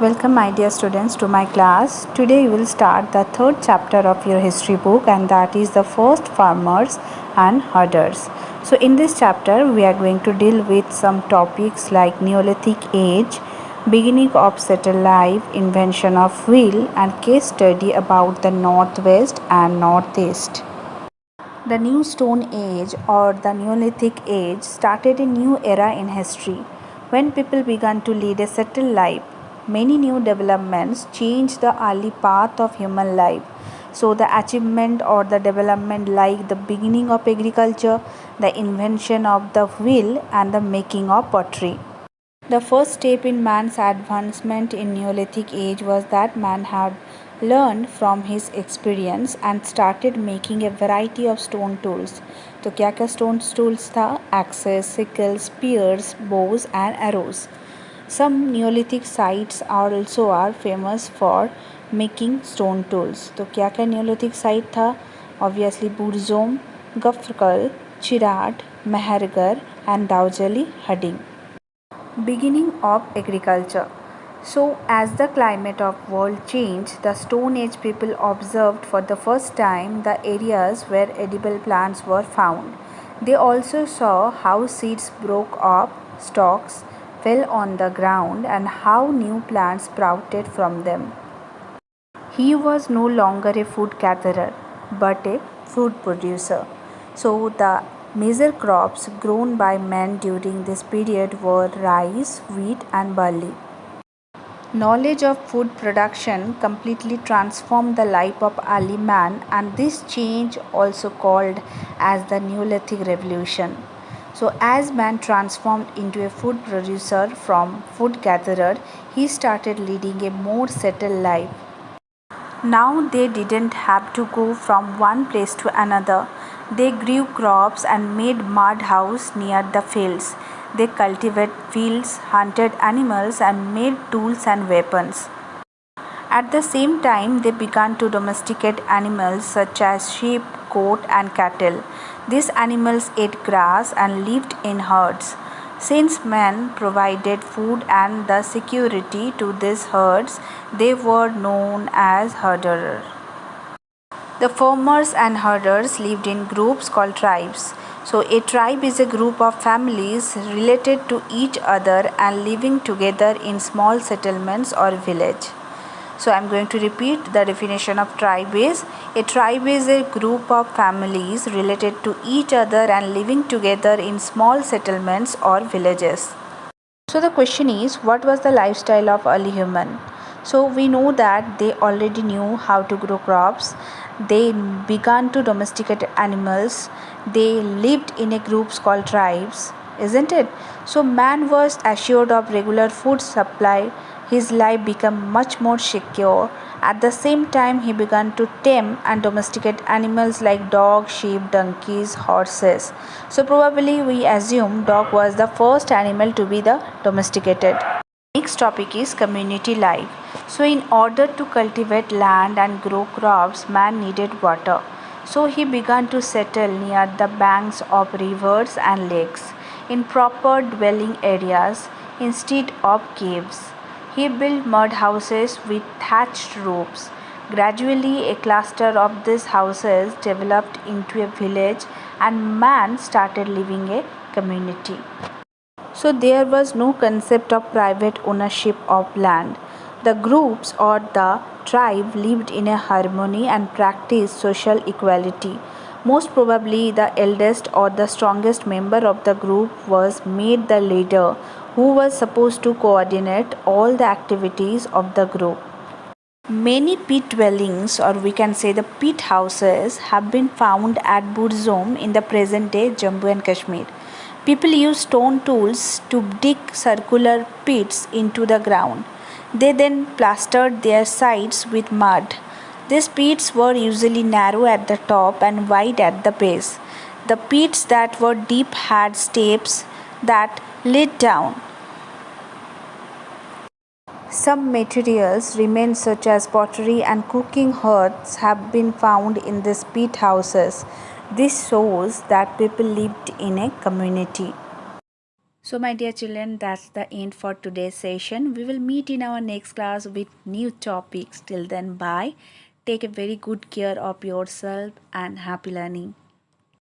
Welcome, my dear students, to my class. Today, you will start the third chapter of your history book, and that is the first farmers and herders. So, in this chapter, we are going to deal with some topics like Neolithic age, beginning of settled life, invention of wheel, and case study about the Northwest and Northeast. The New Stone Age or the Neolithic Age started a new era in history. When people began to lead a settled life, many new developments changed the early path of human life. So, the achievement or the development, like the beginning of agriculture, the invention of the wheel, and the making of pottery. The first step in man's advancement in Neolithic age was that man had learned from his experience and started making a variety of stone tools. तो क्या क्या stone tools था? Axes, sickles, spears, bows and arrows. Some Neolithic sites are also famous for making stone tools. तो क्या क्या Neolithic site था? Obviously Burzum, Gafrkal, Chirat, Mehergar and Daujali Harding. Beginning of agriculture. So, as the climate of world changed, the Stone Age people observed for the first time the areas where edible plants were found. They also saw how seeds broke off stalks, fell on the ground, and how new plants sprouted from them. He was no longer a food gatherer, but a food producer. So, the major crops grown by men during this period were rice, wheat, and barley. Knowledge of food production completely transformed the life of early man, and this change also called as the Neolithic Revolution. So, as man transformed into a food producer from food gatherer, he started leading a more settled life. Now they didn't have to go from one place to another. They grew crops and made mud house near the fields. They cultivated fields, hunted animals and made tools and weapons. At the same time, they began to domesticate animals such as sheep, goat and cattle. These animals ate grass and lived in herds. Since men provided food and the security to these herds, they were known as herders. The farmers and herders lived in groups called tribes. So, a tribe is a group of families related to each other and living together in small settlements or village. So, I am going to repeat the definition of tribe is: a tribe is a group of families related to each other and living together in small settlements or villages. So, the question is, what was the lifestyle of early human? So, we know that they already knew how to grow crops, they began to domesticate animals, they lived in a groups called tribes, isn't it? So, man was assured of regular food supply, his life became much more secure. At the same time, he began to tame and domesticate animals like dogs, sheep, donkeys, horses. So, probably we assume dog was the first animal to be the domesticated. Next topic is community life. So, in order to cultivate land and grow crops, man needed water. So, he began to settle near the banks of rivers and lakes in proper dwelling areas instead of caves. He built mud houses with thatched roofs. Gradually, a cluster of these houses developed into a village, and man started living a community. So, there was no concept of private ownership of land. The groups or the tribe lived in a harmony and practiced social equality. Most probably, the eldest or the strongest member of the group was made the leader, who was supposed to coordinate all the activities of the group. Many peat dwellings, or we can say the peat houses, have been found at Burzum in the present day Jammu and Kashmir. People use stone tools to dig circular pits into the ground. They then plastered their sides with mud. These pits were usually narrow at the top and wide at the base. The pits that were deep had steps that led down. Some materials remain such as pottery and cooking hearths have been found in these peat houses. This shows that people lived in a community. So, my dear children, that's the end for today's session. We will meet in our next class with new topics. Till then, bye. Take a very good care of yourself and happy learning.